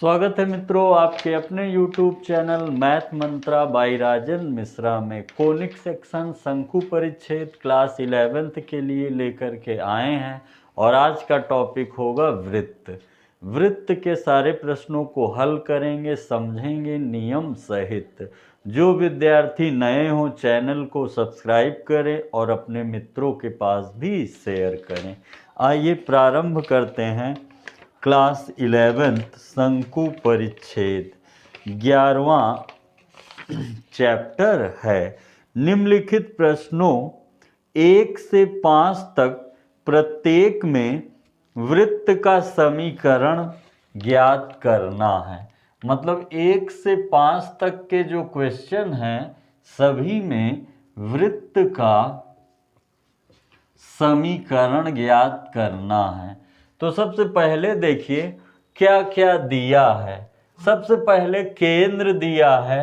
स्वागत है मित्रों आपके अपने YouTube channel math mantra by Rajan Mishra में कोनिक सेक्शन शंकु परिच्छेद क्लास 11th के लिए लेकर के आए हैं। और आज का टॉपिक होगा वृत्त। वृत्त के सारे प्रश्नों को हल करेंगे, समझेंगे नियम सहित। जो विद्यार्थी नए हों चैनल को सब्सक्राइब करें और अपने मित्रों के पास भी शेयर करें। आइए प्रारंभ करते हैं। क्लास 11th शंकु परिच्छेद 11वां चैप्टर है। निम्नलिखित प्रश्नों 1 से 5 तक प्रत्येक में वृत्त का समीकरण ज्ञात करना है। मतलब 1 से 5 तक के जो क्वेश्चन हैं सभी में वृत्त का समीकरण ज्ञात करना है। तो सबसे पहले देखिए क्या क्या दिया है। सबसे पहले केंद्र दिया है,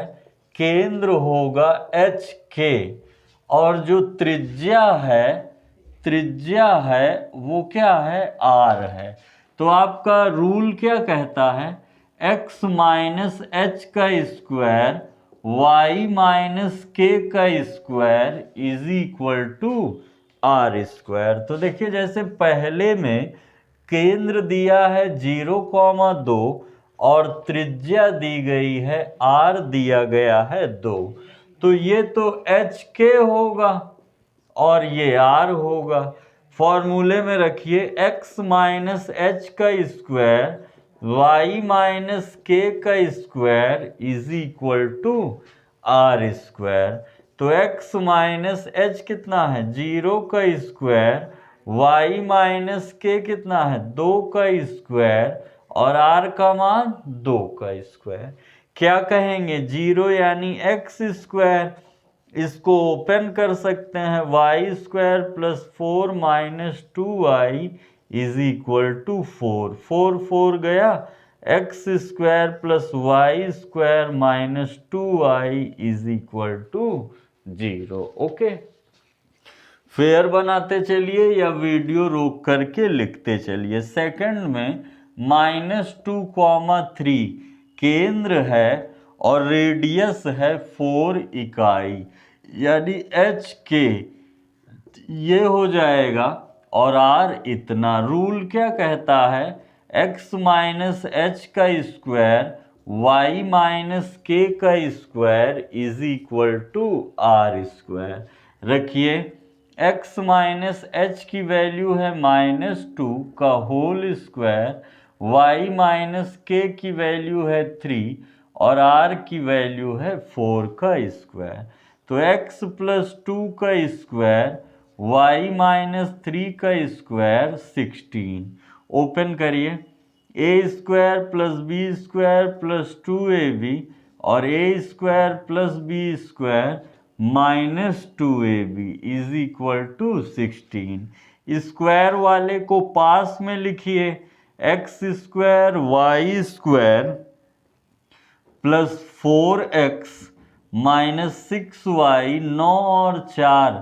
केंद्र होगा एच के और जो त्रिज्या है वो क्या है, आर है। तो आपका रूल क्या कहता है, x माइनस एच का स्क्वायर y माइनस के का square is equal to r square. तो देखिए जैसे पहले में केंद्र दिया है 0,2 और त्रिज्या दी गई है r दिया गया है 2। तो ये तो एच के होगा और ये r होगा। फॉर्मूले में रखिए x माइनस एच का स्क्वायर y माइनस के का square is equal to r square. तो x माइनस एच कितना है, 0 का स्क्वायर, y माइनस के कितना है, 2 का स्क्वायर और r का मान 2 का स्क्वायर। क्या कहेंगे, 0 यानी x स्क्वायर, इसको ओपन कर सकते हैं, y square plus 4 minus 2y is equal to 4। 4 गया, x square plus y square minus 2y is equal to 0। Okay, fair बनाते चलिए या वीडियो रोक करके लिखते चलिए। सेकंड में -2,3 केंद्र है और रेडियस है 4 इकाई, यानी एच के ये हो जाएगा और आर इतना। रूल क्या कहता है, x माइनस एच का स्क्वायर y माइनस के का square is equal to r square. रखिए x माइनस एच की वैल्यू है -2 का होल स्क्वायर, y माइनस के की वैल्यू है 3 और r की वैल्यू है 4 का स्क्वायर। तो x प्लस 2 का स्क्वायर y माइनस 3 का स्क्वायर 16। ओपन करिए, a square plus B square plus 2ab और a square plus B square minus 2ab is equal to 16। Square वाले को पास में लिखिए, x square y square plus 4x minus 6y, 9 और 4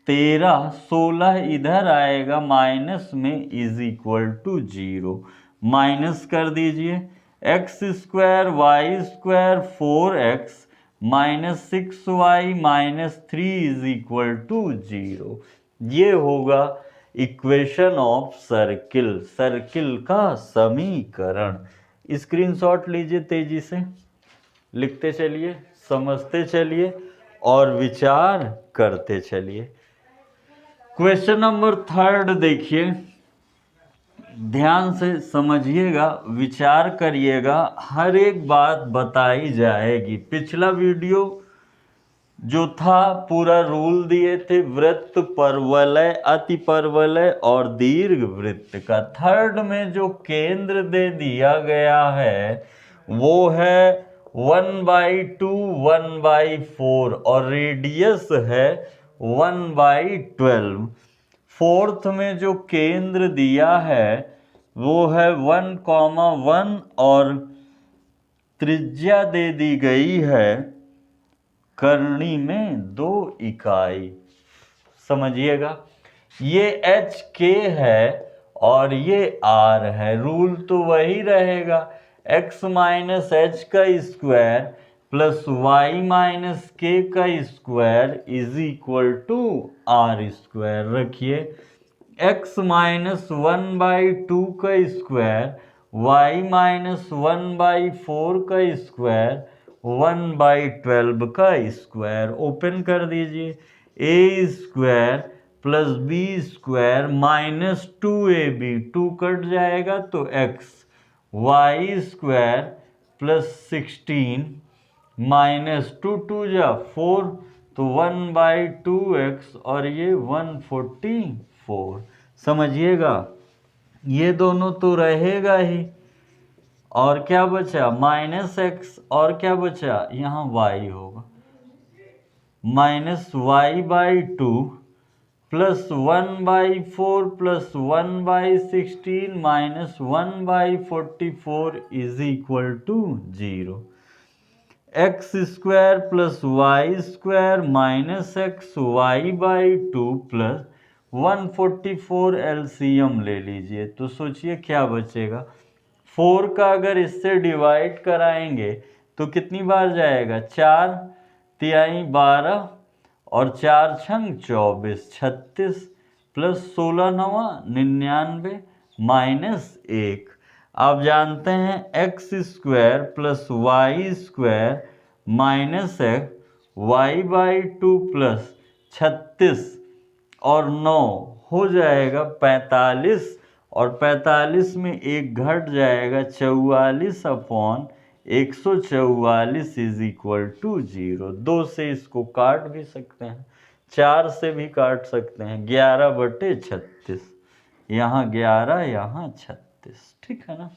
13, 16 इधर आएगा माइनस में इज इक्वल टू 0। माइनस कर दीजिए, x square y square 4x minus 6y minus 3 is equal to 0। ये होगा इक्वेशन ऑफ सर्किल, सर्किल का समीकरण। स्क्रीनशॉट लीजिए, तेजी से लिखते चलिए, समझते चलिए और विचार करते चलिए। क्वेश्चन नंबर 3 देखिए, ध्यान से समझिएगा, विचार करिएगा, हर एक बात बताई जाएगी। पिछला वीडियो जो था पूरा रूल दिए थे वृत्त, परवलय, अति परवलय और दीर्घ वृत्त का। थर्ड में जो केंद्र दे दिया गया है वो है 1/2, 1/4 और रेडियस है 1/12। फोर्थ में जो केंद्र दिया है वो है 1,1 और त्रिज्या दे दी गई है करनी में 2 इकाई। समझिएगा, ये एच के है और ये आर है। रूल तो वही रहेगा, x माइनस एच का square plus y minus k का square is equal to r square. रखिए x माइनस 1/2 का स्क्वायर y माइनस 1/4 का स्क्वायर 1/12 का स्क्वायर। ओपन कर दीजिए a square plus B square minus 2ab, 2 cut जाएगा तो x, y square plus 16 minus 2 2 जा 4 तो 1/2x और ये 144। समझिएगा ये दोनों तो रहेगा ही, और क्या बचा माइनस एक्स, और क्या बचा यहाँ y होगा minus y/2 plus 1/4 plus 1/16 minus 1/44 is equal to 0। X square plus y square minus x y/2 plus 144 LCM ले लीजिए तो सोचिए क्या बचेगा। 4 का अगर इससे डिवाइड कराएंगे तो कितनी बार जाएगा, 4 तिहाई 12 और 4 छंग 24, 36 प्लस 16 नवा 99 माइनस 1। आप जानते हैं x square plus y square minus x y/2 plus 36 और 9 हो जाएगा 45, और 45 में एक घट जाएगा 44/144 इज इक्वल टू 0। 2 से इसको काट भी सकते हैं, 4 से भी काट सकते हैं, 11/36, यहाँ 11 यहाँ 36, ठीक है ना।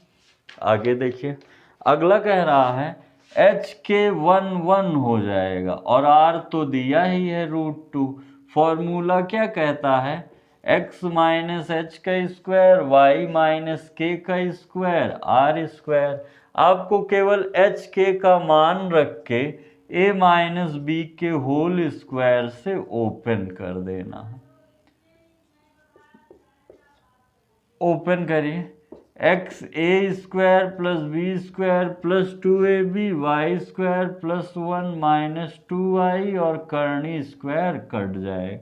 आगे देखिए अगला कह रहा है h के 1 हो जाएगा और r तो दिया ही है √2। फॉर्मूला क्या कहता है, x माइनस एच का स्क्वायर y माइनस के का स्क्वायर आर स्क्वायर। आपको केवल h के का मान रख के a माइनस बी के होल स्क्वायर से ओपन कर देना है। ओपन करिए X A square plus B square plus 2ab Y square plus 1 minus 2y और करनी स्क्वायर कट जाए,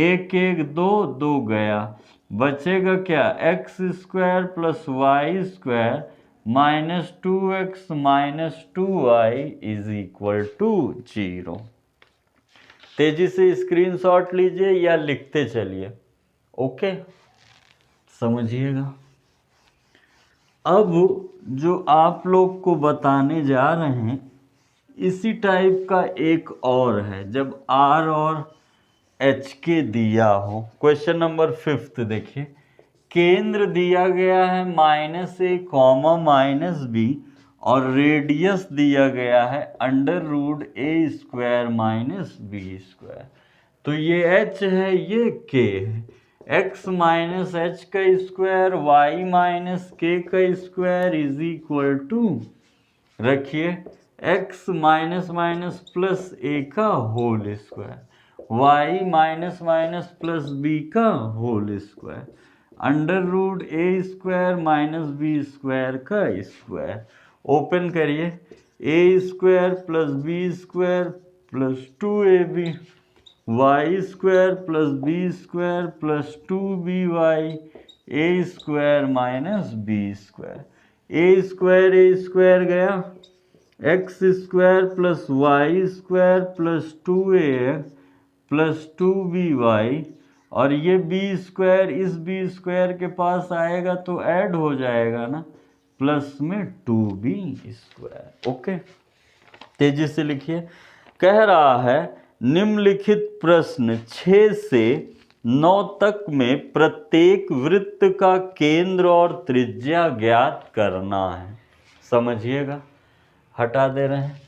1 1 2 2 गया, बचेगा क्या x square plus y square minus 2x minus 2y is equal to 0। तेजी से स्क्रीनशॉट लीजिए या लिखते चलिए, ओके समझिएगा। अब जो आप लोग को बताने जा रहे हैं इसी टाइप का एक और है, जब R और H के दिया हो। क्वेश्चन नंबर 5 देखिए, केंद्र दिया गया है -a, -b और रेडियस दिया गया है √a² - b²। तो ये h है, ये k है। x माइनस एच का स्क्वायर y माइनस के का स्क्वायर इज इक्वल टू, रखिए x minus minus plus a का whole square, y minus minus plus b का होल स्क्वायर, √a² - b² का स्क्वायर। ओपन करिए a² plus b² plus 2ab y² plus b² plus 2by a² minus b²। a² गया, x² plus y² plus 2ax plus 2by, और ये b² इस b² के पास आएगा तो ऐड हो जाएगा ना, प्लस में 2b²। ओके तेजी से लिखिए। कह रहा है निम्नलिखित प्रश्न 6 से 9 तक में प्रत्येक वृत्त का केंद्र और त्रिज्या ज्ञात करना है। समझिएगा, हटा दे रहे हैं।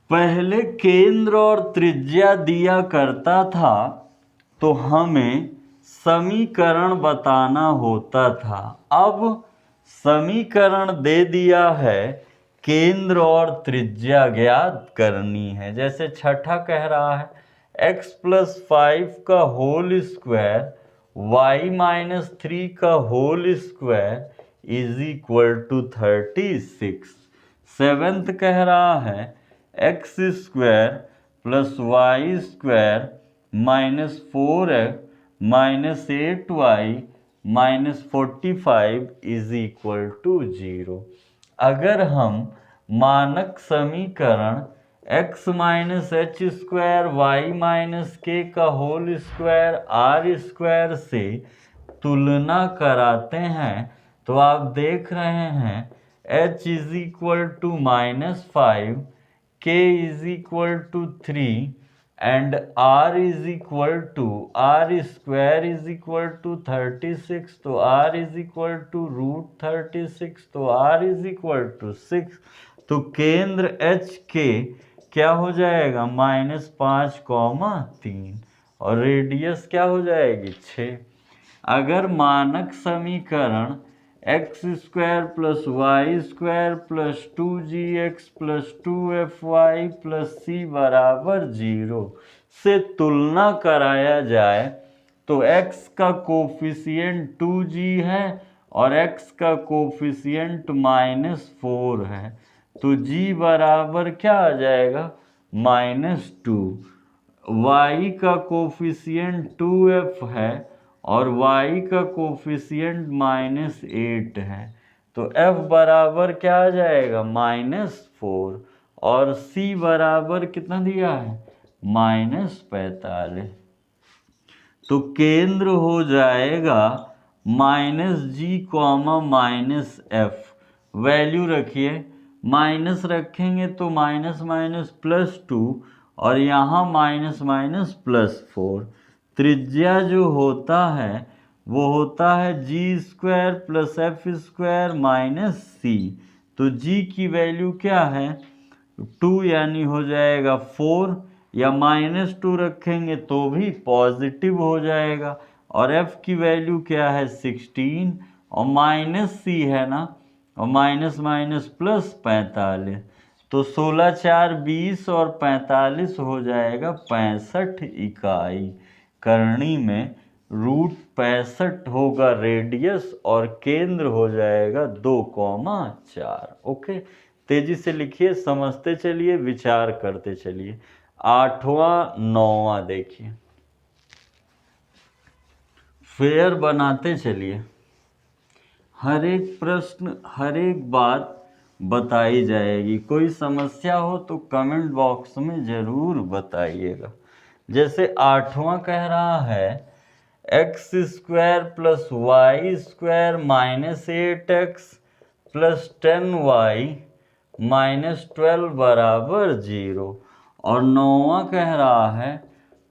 पहले केंद्र और त्रिज्या दिया करता था तो हमें समीकरण बताना होता था, अब समीकरण दे दिया है, केंद्र और त्रिज्या ज्ञात करनी है। जैसे छठा कह रहा है x प्लस 5 का होल स्क्वायर y माइनस 3 का whole square is equal to 36। Seventh कह रहा है x square plus y square minus 4x minus 8y minus 45 is equal to 0। अगर हम मानक समीकरण x minus h square y minus k का होल स्क्वायर आर स्क्वायर से तुलना कराते हैं तो आप देख रहे हैं h is equal to -5, k is equal to 3 and r is equal to r square is equal to 36, तो r इज इक्वल टू √36, तो r इज इक्वल टू 6। तो केंद्र h के क्या हो जाएगा -5,3 और रेडियस क्या हो जाएगी 6। अगर मानक समीकरण x square plus y square plus 2gx plus 2fy plus c बराबर 0 से तुलना कराया जाए तो x का कोफिशिएंट 2g है और x का कोफिशिएंट -4 है, तो g बराबर क्या आ जाएगा -2। y का कोफिशिएंट 2f है और y का कोफिशिएंट -8 है, तो f बराबर क्या आ जाएगा -4 और c बराबर कितना दिया है -45। तो केंद्र हो जाएगा -g, -f। वैल्यू रखिए, माइनस रखेंगे तो माइनस माइनस +2 और यहाँ माइनस माइनस +4। त्रिज्या जो होता है वो होता है g² plus f² minus c। तो g की वैल्यू क्या है 2 यानी हो जाएगा 4, या -2 रखेंगे तो भी पॉजिटिव हो जाएगा। और f की वैल्यू क्या है 16 और -c है ना, और माइनस माइनस प्लस 45, तो 16 4 20 और 45 हो जाएगा 65 इकाई। करनी में √65 होगा रेडियस और केंद्र हो जाएगा 2,4। ओके, तेजी से लिखिए, समझते चलिए, विचार करते चलिए। 8वां 9वां देखिए, फेयर बनाते चलिए। हर एक प्रश्न हर एक बात बताई जाएगी। कोई समस्या हो तो कमेंट बॉक्स में ज़रूर बताइएगा। जैसे 8वां कह रहा है x² plus y² minus 8x plus 10y minus 12 बराबर 0। और 9वां कह रहा है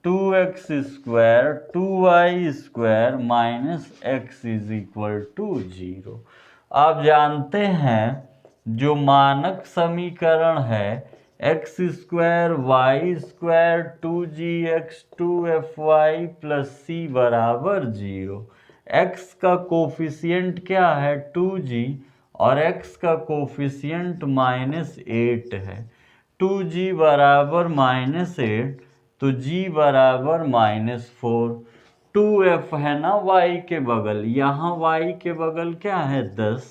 2x² 2y² minus x is equal to 0। आप जानते हैं जो मानक समीकरण है x² y² 2gx 2fy plus c बराबर 0। x का कोफिशिएंट क्या है 2g और x का कोफिशिएंट -8 है। 2g बराबर -8 तो g बराबर -4। 2f है ना y के बगल, यहाँ y के बगल क्या है 10,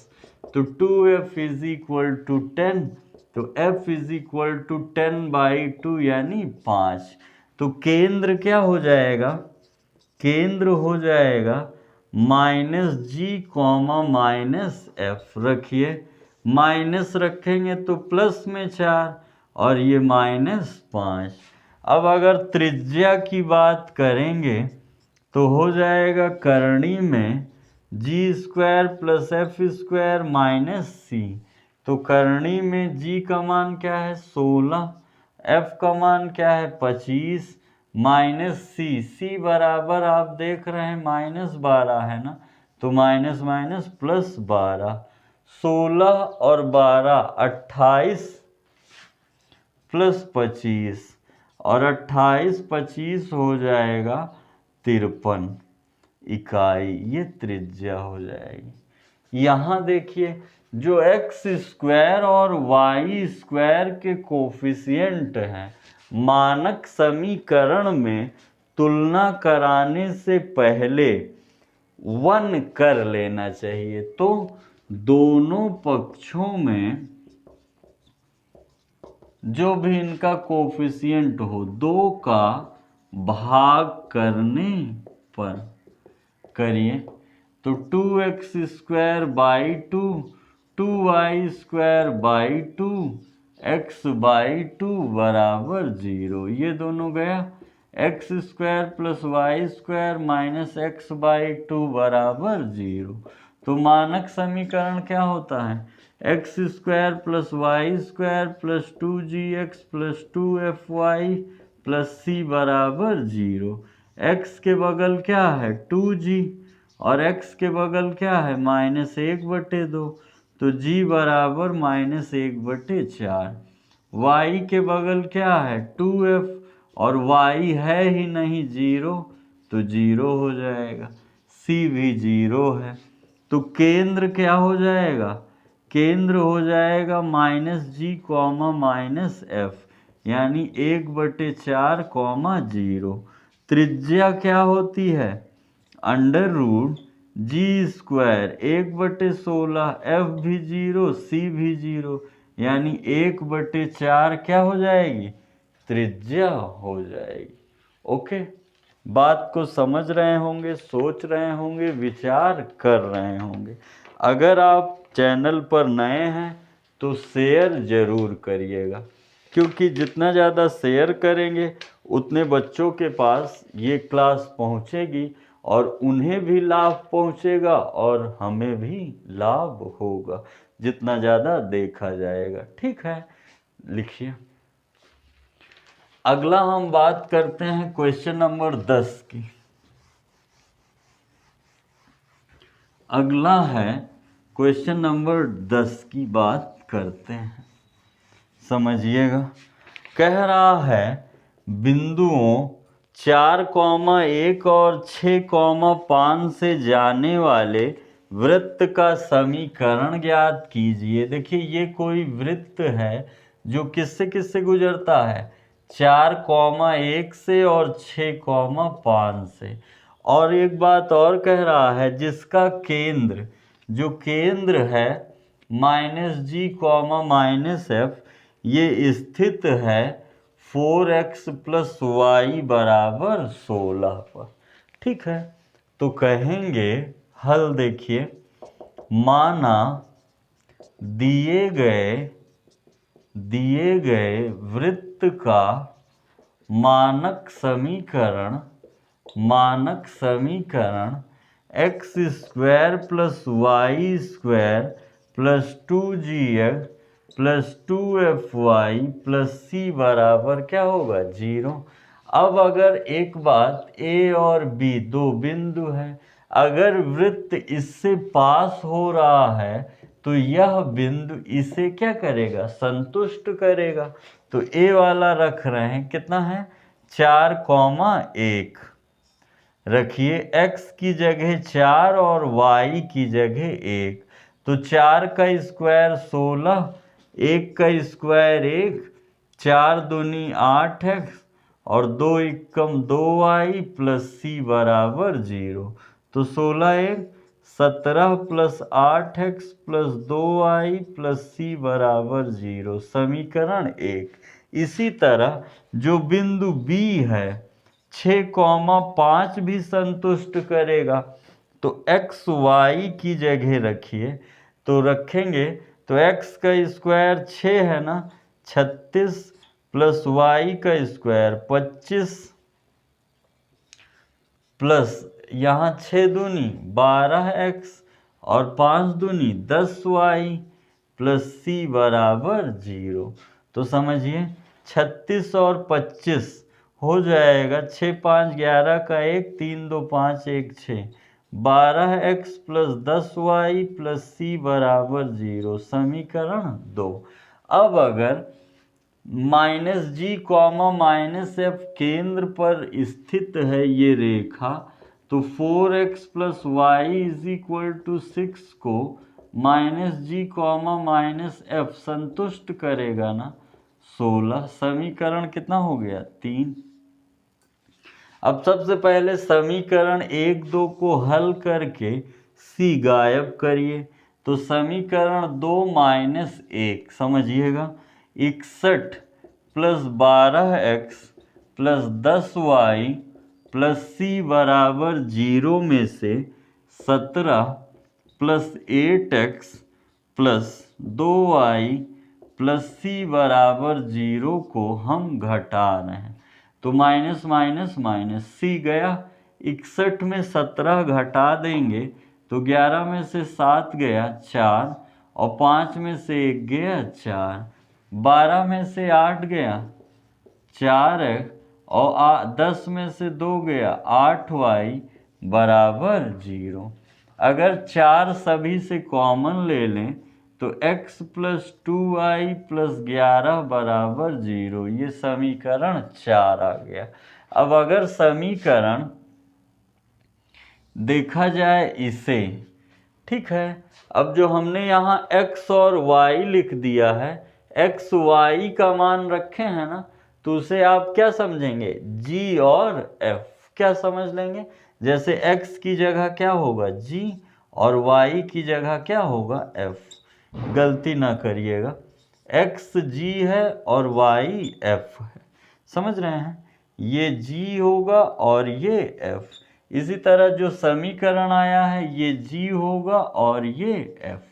तो 2f इज इक्वल टू 10, तो f इज इक्वल टू 10/2 यानी 5। तो केंद्र क्या हो जाएगा, केंद्र हो जाएगा -g, -f। रखिए, माइनस रखेंगे तो प्लस में 4 और ये -5। अब अगर त्रिज्या की बात करेंगे तो हो जाएगा करणी में g² plus f² minus c। तो करणी में g का मान क्या है 16, f का मान क्या है 25 माइनस c बराबर आप देख रहे हैं -12 है ना, तो माइनस माइनस प्लस 12, 16 और 12 28 प्लस 25 और 28 25 हो जाएगा 53 इकाई, ये त्रिज्या हो जाएगी। यहाँ देखिए जो x² और y² के कोफिशिएंट हैं मानक समीकरण में तुलना कराने से पहले 1 कर लेना चाहिए। तो दोनों पक्षों में जो भी इनका कोफिशिएंट हो 2 का भाग करने पर करिए तो 2x² by 2 2y² by 2 x/2 बराबर 0। ये दोनों गया x² plus y² minus x/2 बराबर 0। तो मानक समीकरण क्या होता है x² plus y² plus 2gx plus 2fy plus c बराबर 0। x के बगल क्या है 2g और x के बगल क्या है -1/2 तो g बराबर -1/4। y के बगल क्या है 2f और y है ही नहीं 0 तो 0 हो जाएगा। c भी 0 है तो केंद्र क्या हो जाएगा केंद्र हो जाएगा -g -f यानी 1/4, 0। त्रिज्या क्या होती है √g², 1/16, f भी 0 c भी 0 यानी 1/4 क्या हो जाएगी त्रिज्या हो जाएगी। ओके, बात को समझ रहे होंगे, सोच रहे होंगे, विचार कर रहे होंगे। अगर आप चैनल पर नए हैं तो शेयर जरूर करिएगा, क्योंकि जितना ज़्यादा शेयर करेंगे उतने बच्चों के पास ये क्लास पहुंचेगी और उन्हें भी लाभ पहुंचेगा और हमें भी लाभ होगा जितना ज़्यादा देखा जाएगा। ठीक है, लिखिए। अगला हम बात करते हैं क्वेश्चन नंबर 10 की। अगला है क्वेश्चन नंबर 10 की बात करते हैं, समझिएगा। कह रहा है बिंदुओं 4,1 और 6,5 से जाने वाले वृत्त का समीकरण ज्ञात कीजिए। देखिए ये कोई वृत्त है जो किससे किससे गुजरता है 4,1 से और 6,5 से। और एक बात और कह रहा है जिसका केंद्र जो केंद्र है -g, -f ये स्थित है 4x + y बराबर 16 पर। ठीक है, तो कहेंगे हल देखिए, माना दिए गए वृत्त का मानक समीकरण x² + y² + 2gx + 2fy + c बराबर क्या होगा 0। अब अगर एक बात a और b दो बिंदु है, अगर वृत्त इससे पास हो रहा है तो यह बिंदु इसे क्या करेगा संतुष्ट करेगा। तो a वाला रख रहे हैं, कितना है 4,1 रखिए, x की जगह 4 और y की जगह 1। तो 4 का स्क्वायर 16, 1 का स्क्वायर 1, 4 दूनी 8x और 2 एकम 2y + c बराबर 0। तो 16 1 17 + 8x + 2y + c बराबर 0, समीकरण 1। इसी तरह जो बिंदु B है 6,5 भी संतुष्ट करेगा। तो x y की जगह रखिए, तो रखेंगे तो x का स्क्वायर 6 है ना 36 + y का स्क्वायर 25 प्लस यहाँ 6 दूनी 12x और 5 दूनी 10y + c बराबर 0। तो समझिए 36 और 25 हो जाएगा 6 5 11 का 1 3 2 5 1 6 12x + 10y + c बराबर 0, समीकरण 2। अब अगर -g, -f केंद्र पर स्थित है ये रेखा, तो 4x + y = 6 को -g, -f संतुष्ट करेगा ना 16। समीकरण कितना हो गया 3। अब सबसे पहले समीकरण 1 2 को हल करके c गायब करिए। तो समीकरण 2 माइनस 1 समझिएगा, 61 plus 12x plus 10y plus c बराबर 0 में से 17 plus 8x plus 2y plus c बराबर 0 को हम घटा रहे हैं। तो माइनस माइनस माइनस c गया, 61 में 17 घटा देंगे तो 11 में से 7 गया 4 और 5 में से 1 गया 4, 12 में से 8 गया 4 और 10 में से 2 गया 8y बराबर 0। अगर 4 सभी से कॉमन ले लें तो x प्लस 2y प्लस 11 बराबर 0, ये समीकरण 4 आ गया। अब अगर समीकरण देखा जाए इसे, ठीक है, अब जो हमने यहाँ x और y लिख दिया है, x y का मान रखे हैं ना, तो उसे आप क्या समझेंगे, g और f क्या समझ लेंगे। जैसे x की जगह क्या होगा g और y की जगह क्या होगा f, गलती ना करिएगा, x g है और y f है, समझ रहे हैं, ये g होगा और ये f। इसी तरह जो समीकरण आया है ये g होगा और ये f,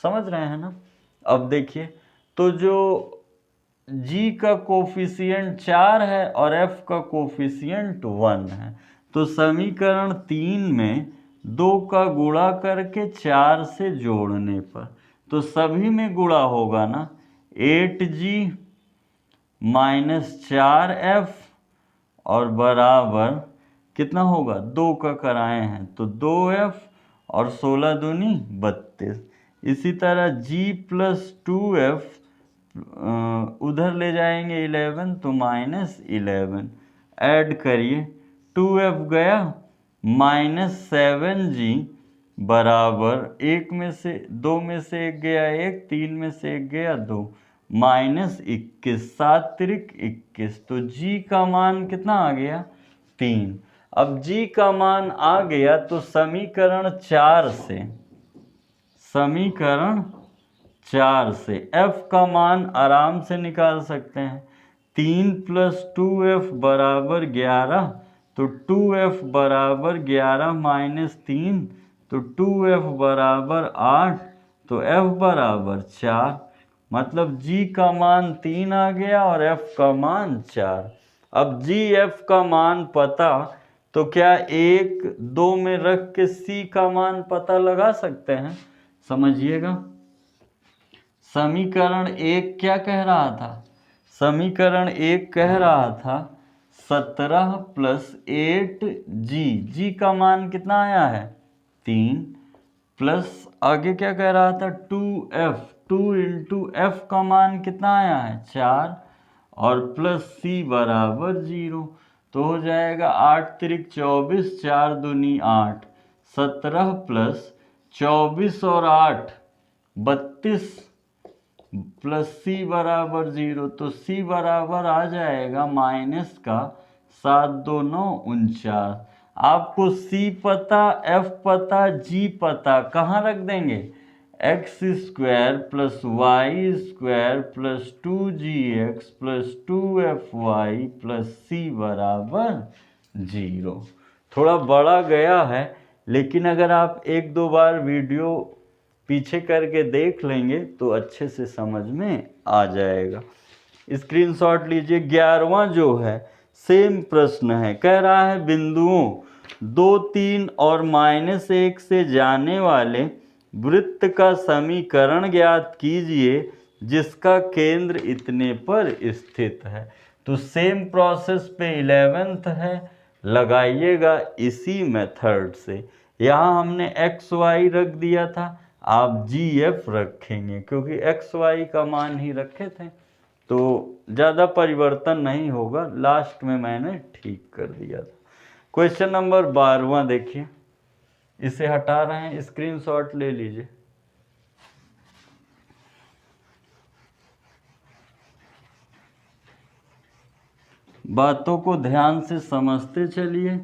समझ रहे हैं ना। अब देखिए, तो जो g का कोफिशिएंट 4 है और f का कोफिशिएंट 1 है, तो समीकरण 3 में 2 का गुणा करके 4 से जोड़ने पर, तो सभी में गुणा होगा ना, 8g माइनस 4f और बराबर कितना होगा, 2 का कराए हैं तो 2f और 16 दूनी 32। इसी तरह g प्लस 2f उधर ले जाएंगे 11 तो माइनस 11, ऐड करिए 2f गया माइनस 7g बराबर 1 में से 2 में से 1 गया 1, 3 में से 1 गया 2, माइनस 21, 7 त्रिक 21, तो g का मान कितना आ गया 3। अब g का मान आ गया तो समीकरण 4 से f का मान आराम से निकाल सकते हैं, 3 प्लस 2f बराबर 11, तो 2f बराबर 11 माइनस 3, तो 2f बराबर 8, तो f बराबर 4, मतलब g का मान 3 आ गया और f का मान 4। अब g f का मान पता, तो क्या 1 2 में रख के c का मान पता लगा सकते हैं, समझिएगा। समीकरण 1 क्या कह रहा था, समीकरण 1 कह रहा था 17 प्लस 8g, g का मान कितना आया है 3, प्लस आगे क्या कह रहा था 2f, 2 इंटू f का मान कितना आया है 4 और प्लस c बराबर 0, तो हो जाएगा 8 त्रिक 24, 4 दूनी 8, 17 प्लस 24 और 8 32 प्लस c बराबर 0, तो c बराबर आ जाएगा माइनस का 7 2 9 49। आपको c पता, f पता, g पता, कहाँ रख देंगे, x square plus y square plus 2gx plus 2fy plus c बराबर 0। थोड़ा बड़ा गया है, लेकिन अगर आप 1-2 बार वीडियो पीछे करके देख लेंगे तो अच्छे से समझ में आ जाएगा। स्क्रीनशॉट लीजिए। 11वां जो है सेम प्रश्न है, कह रहा है बिंदुओं 2 3 और -1 से जाने वाले वृत्त का समीकरण ज्ञात कीजिए जिसका केंद्र इतने पर स्थित है। तो सेम प्रोसेस पे 11th है, लगाइएगा इसी मेथड से। यहाँ हमने एक्स वाई रख दिया था, आप जी एफ रखेंगे क्योंकि एक्स वाई का मान ही रखे थे, तो ज़्यादा परिवर्तन नहीं होगा। लास्ट में मैंने ठीक कर दिया था। क्वेश्चन नंबर 12वां देखिए, इसे हटा रहे हैं, स्क्रीनशॉट ले लीजिए। बातों को ध्यान से समझते चलिए,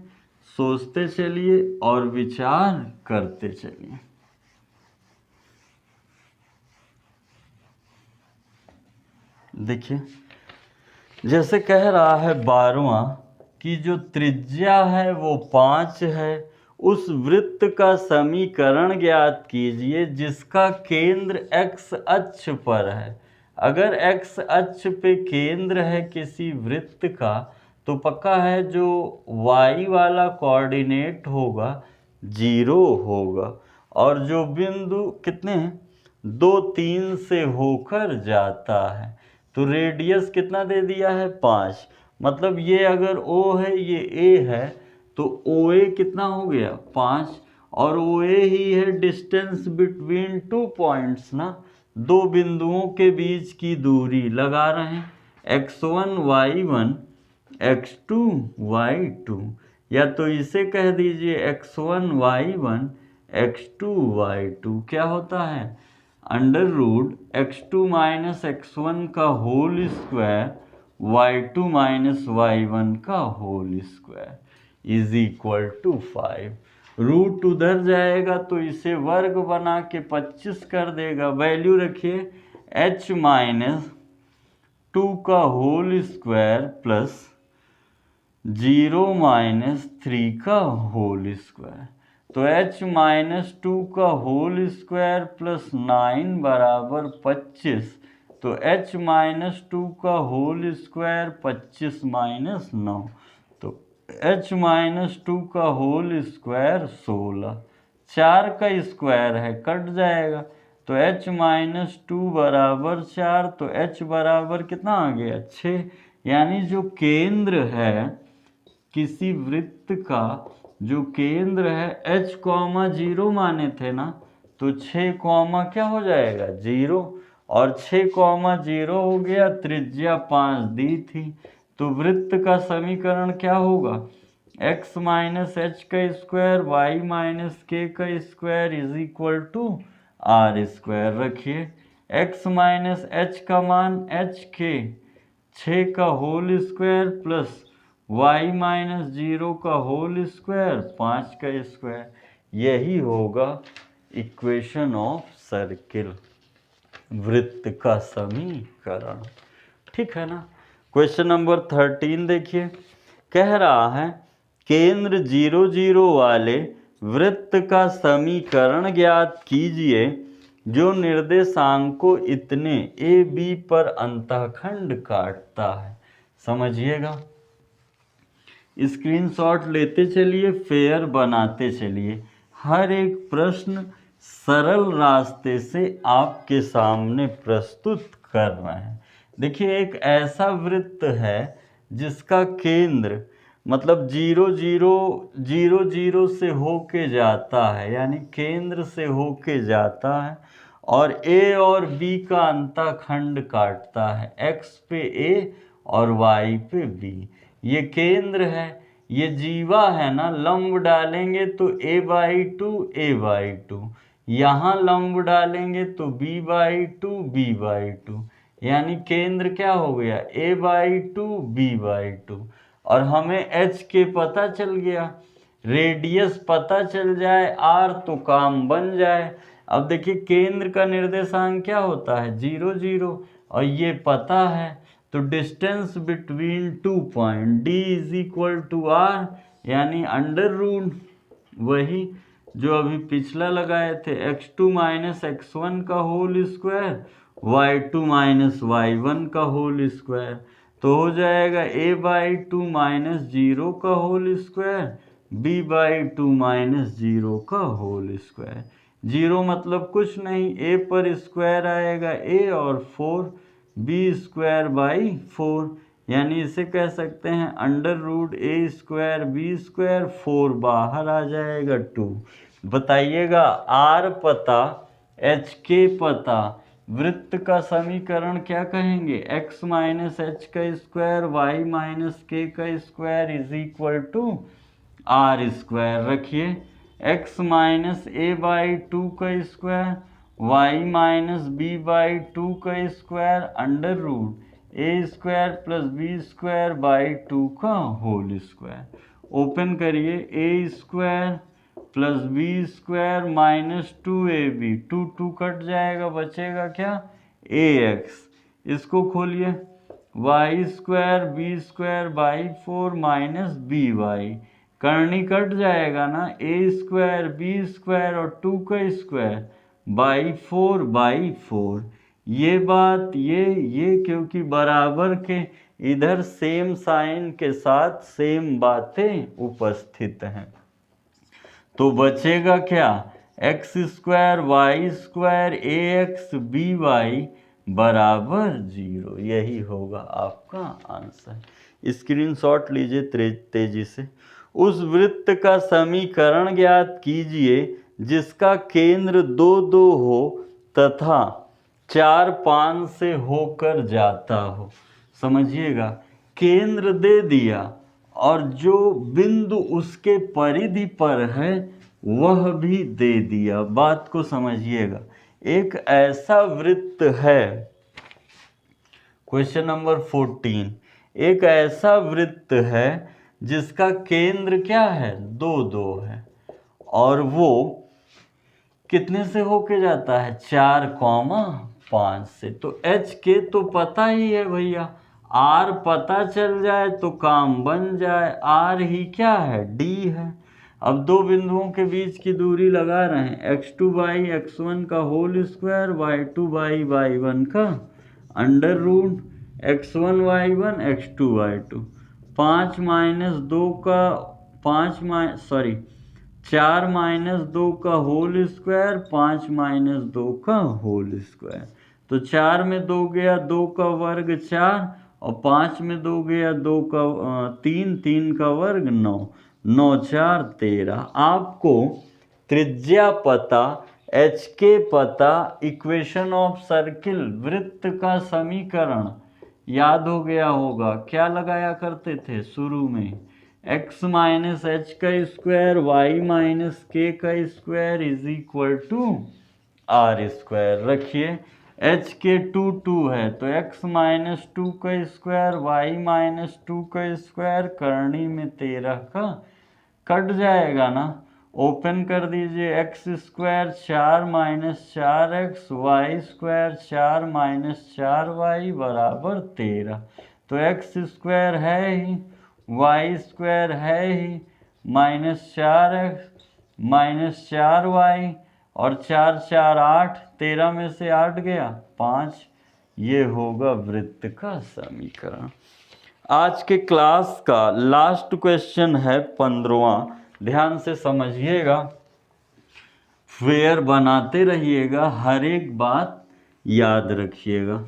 सोचते चलिए और विचार करते चलिए। देखिए जैसे कह रहा है 12वां कि जो त्रिज्या है वो 5 है, उस वृत्त का समीकरण ज्ञात कीजिए जिसका केंद्र x अक्ष पर है। अगर x अक्ष पे केंद्र है किसी वृत्त का तो पक्का है जो y वाला कोऑर्डिनेट होगा 0 होगा, और जो बिंदु कितने हैं 2 3 से होकर जाता है। तो रेडियस कितना दे दिया है 5, मतलब ये अगर O है ये A है तो OA कितना हो गया 5, और OA ही है डिस्टेंस बिटवीन 2 पॉइंट्स ना, दो बिंदुओं के बीच की दूरी लगा रहे हैं x1 y1 x2 y2, या तो इसे कह दीजिए x1 y1 x2 y2 क्या होता है under root x2 minus x1 का whole square y2 minus y1 का whole square is equal to 5। Root उधर जाएगा तो इसे वर्ग बना के 25 कर देगा। वैल्यू रखिए h माइनस 2 का होल स्क्वायर प्लस 0 माइनस 3 का होल स्क्वायर, तो h माइनस 2 का होल स्क्वायर प्लस 9 बराबर 25, तो h माइनस 2 का होल स्क्वायर 25 माइनस 9, तो h माइनस 2 का होल स्क्वायर 16, 4 का स्क्वायर है कट जाएगा, तो h माइनस 2 बराबर 4, तो h बराबर कितना आ गया 6। यानी जो केंद्र है किसी वृत्त का, जो केंद्र है h कॉमा 0 माने थे ना, तो 6 कॉमा क्या हो जाएगा 0, और 6 कॉमा 0 हो गया, त्रिज्या 5 दी थी, तो वृत्त का समीकरण क्या होगा x माइनस एच का स्क्वायर वाई माइनस के का square is equal to r square. रखिए x माइनस एच का मान h के 6 का whole square plus y minus 0 का होल स्क्वायर 5 का स्क्वायर, यही होगा इक्वेशन ऑफ सर्किल, वृत्त का समीकरण। ठीक है ना। क्वेश्चन नंबर 13 देखिए, कह रहा है केंद्र 0 0 वाले वृत्त का समीकरण ज्ञात कीजिए जो निर्देशांकों इतने ए बी पर अंतःखंड काटता है। समझिएगा, स्क्रीनशॉट लेते चलिए, फेयर बनाते चलिए, हर एक प्रश्न सरल रास्ते से आपके सामने प्रस्तुत कर रहे हैं। देखिए एक ऐसा वृत्त है जिसका केंद्र मतलब 0 0 0 0 से होके जाता है, यानी केंद्र से होके जाता है, और A और B का अंतःखंड काटता है, x पे A और y पे B। ये केंद्र है, ये जीवा है ना, लंब डालेंगे तो a/2 a/2, यहाँ लंब डालेंगे तो b/2 b/2, यानी केंद्र क्या हो गया a/2 b/2, और हमें h के पता चल गया, रेडियस पता चल जाए r तो काम बन जाए। अब देखिए केंद्र का निर्देशांक क्या होता है 0 0, और ये पता है, तो distance between 2 point d is equal to r, यानी अंडर रूट वही जो अभी पिछला लगाए थे x2 माइनस x1 का whole square y2 minus y1 का होल स्क्वायर, तो हो जाएगा a/2 माइनस 0 का होल स्क्वायर b/2 माइनस 0 का होल स्क्वायर। 0 मतलब कुछ नहीं, a पर स्क्वायर आएगा a और 4 b स्क्वायर बाई 4, यानी इसे कह सकते हैं under root a square b square, 4 बाहर आ जाएगा 2। बताइएगा r पता h के पता, वृत्त का समीकरण क्या कहेंगे x माइनस एच का स्क्वायर वाई माइनस के का square is equal to r square. रखिए x माइनस a/2 का स्क्वायर y माइनस b/2 का square under root a square plus b square by 2 का होल स्क्वायर। ओपन करिए a square plus b square minus 2ab, 2 2 cut जाएगा, बचेगा क्या ax, इसको खोलिए, y square b square by 4 minus b y, करनी cut जाएगा ना, ए स्क्वायर बी स्क्वायर और 2 का स्क्वायर बाई 4 ये बात ये क्योंकि बराबर के इधर सेम साइन के साथ सेम बातें उपस्थित हैं, तो बचेगा क्या, एक्स स्क्वायर वाई स्क्वायर ए एक्स बी वाई बराबर 0। यही होगा आपका आंसर। स्क्रीनशॉट लीजिए तेजी से। उस वृत्त का समीकरण ज्ञात कीजिए जिसका केंद्र 2 2 हो तथा 4 5 से होकर जाता हो। समझिएगा, केंद्र दे दिया और जो बिंदु उसके परिधि पर है वह भी दे दिया। बात को समझिएगा, एक ऐसा वृत्त है, क्वेश्चन नंबर 14, एक ऐसा वृत्त है जिसका केंद्र क्या है, 2 2 है और वो कितने से होके जाता है, 4 5 से। तो एच के तो पता ही है भैया, आर पता चल जाए तो काम बन जाए, आर ही क्या है, डी है। अब दो बिंदुओं के बीच की दूरी लगा रहे हैं, x2 बाई x1 का whole square, y2 by y1 का under root, x1 y1 x2 y2, 5 minus 2 का 4 माइनस 2 का होल स्क्वायर, 5 माइनस 2 का होल स्क्वायर। तो 4 में 2 गया 2 का वर्ग 4 और 5 में 2 गया 2 का 3, 3 का वर्ग 9, 9 4 13। आपको त्रिज्या पता, एच के पता, इक्वेशन ऑफ सर्किल, वृत्त का समीकरण याद हो गया होगा। क्या लगाया करते थे शुरू में, x माइनस एच का स्क्वायर वाई माइनस के का square is equal to r square. रखिए h के 2 2 है तो x माइनस 2 का स्क्वायर वाई माइनस 2 का स्क्वायर करनी में 13 का कट जाएगा ना, ओपन कर दीजिए, x square 4 minus 4x y square 4 minus 4y बराबर 13। तो एक्स स्क्वायर है ही, वाई स्क्वायर है ही, माइनस 4x माइनस 4y और 4 4 8, 13 में से 8 गया 5। ये होगा वृत्त का समीकरण। आज के क्लास का लास्ट क्वेश्चन है 15वां, ध्यान से समझिएगा, फेयर बनाते रहिएगा, हर एक बात याद रखिएगा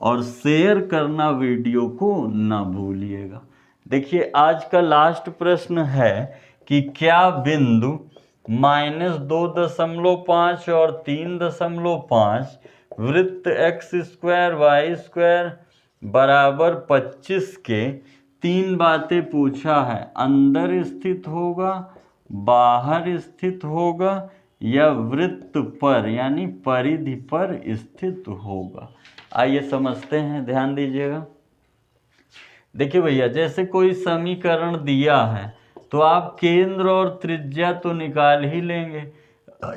और शेयर करना वीडियो को ना भूलिएगा। देखिए आज का लास्ट प्रश्न है कि क्या बिंदु -2.5 और 3.5 वृत्त एक्स स्क्वायर वाई स्क्वायर बराबर 25 के, तीन बातें पूछा है, अंदर स्थित होगा, बाहर स्थित होगा या वृत्त पर यानी परिधि पर स्थित होगा। आइए समझते हैं, ध्यान दीजिएगा। देखिए भैया, जैसे कोई समीकरण दिया है तो आप केंद्र और त्रिज्या तो निकाल ही लेंगे,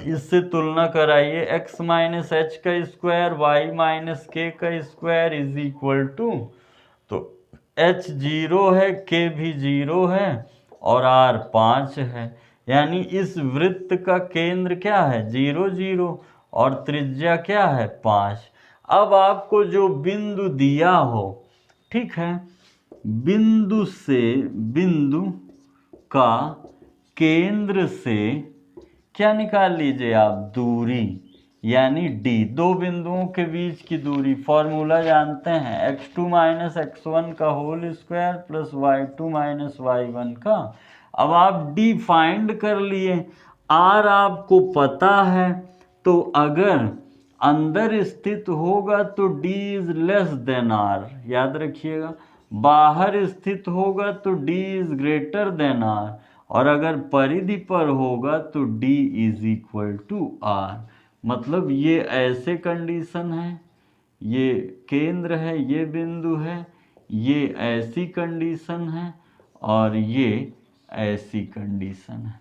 इससे तुलना कराइए, x माइनस एच का स्क्वायर वाई माइनस के का स्क्वायर इज इक्वल टू, तो h 0 है, k भी 0 है और r 5 है, यानी इस वृत्त का केंद्र क्या है, 0 0 और त्रिज्या क्या है, 5। अब आपको जो बिंदु दिया हो, ठीक है, बिंदु से बिंदु का केंद्र से क्या निकाल लीजिए आप, दूरी, यानी d, दो बिंदुओं के बीच की दूरी। फॉर्मूला जानते हैं, x2 माइनस x1 का whole square plus y2 minus y1 का। अब आप d फाइंड कर लिए, r आपको पता है, तो अगर अंदर स्थित होगा तो d is less than r, याद रखिएगा, बाहर स्थित होगा तो d is greater than r, और अगर परिधि पर होगा तो d is equal to r। मतलब ये ऐसे कंडीशन है, ये केंद्र है, ये बिंदु है, ये ऐसी कंडीशन है और ये ऐसी कंडीशन है।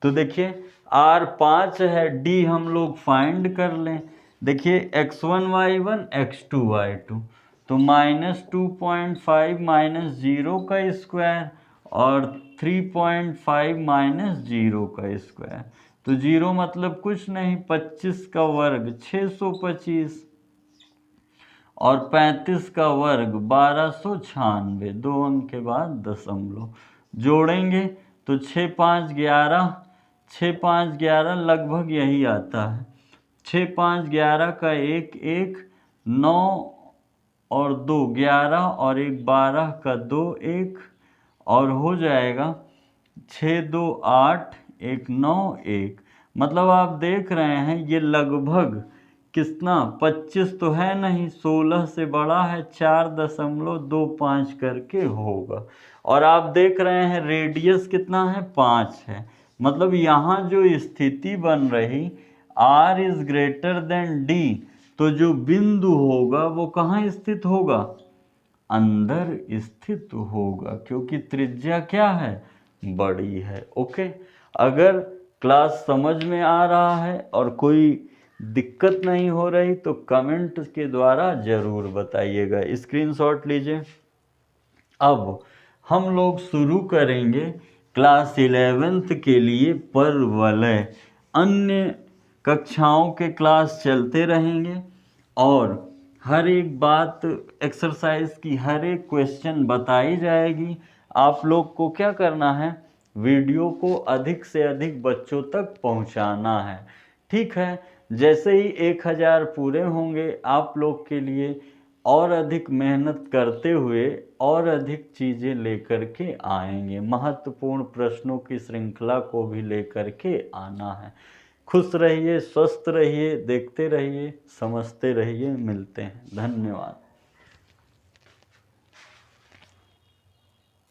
तो देखिए r 5 है, d हम लोग फाइंड कर लें, देखिए x1 y1 x2 y2, तो -2.5 माइनस 0 का स्क्वायर और 3.5 माइनस 0 का स्क्वायर, तो 0 मतलब कुछ नहीं, 25 का वर्ग 625 और 35 का वर्ग 1296, 2 अंक के बाद दशमलव जोड़ेंगे तो 6 5 11, 6 5 11 लगभग यही आता है। 6 5 11 का 1 1, 9 और 2 11 और 1 12 का 2 1 और हो जाएगा 6 2 8 1 9 1। मतलब आप देख रहे हैं ये लगभग कितना 25 तो है नहीं, 16 से बड़ा है, 4.25 करके होगा। और आप देख रहे हैं रेडियस कितना है, 5 है। मतलब यहाँ जो स्थिति बन रही r is greater then d, तो जो बिंदु होगा वो कहाँ स्थित होगा, अंदर स्थित होगा, क्योंकि त्रिज्या क्या है, बड़ी है। ओके, अगर क्लास समझ में आ रहा है और कोई दिक्कत नहीं हो रही तो कमेंट के द्वारा जरूर बताइएगा। स्क्रीनशॉट लीजिए। अब हम लोग शुरू करेंगे क्लास 11th के लिए परवलय। अन्य कक्षाओं के क्लास चलते रहेंगे और हर एक बात एक्सरसाइज की, हर एक क्वेश्चन बताई जाएगी। आप लोग को क्या करना है, वीडियो को अधिक से अधिक बच्चों तक पहुंचाना है। ठीक है, जैसे ही 1000 पूरे होंगे आप लोग के लिए और अधिक मेहनत करते हुए और अधिक चीज़ें लेकर के आएंगे। महत्वपूर्ण प्रश्नों की श्रृंखला को भी लेकर के आना है। खुश रहिए, स्वस्थ रहिए, देखते रहिए, समझते रहिए। मिलते हैं, धन्यवाद।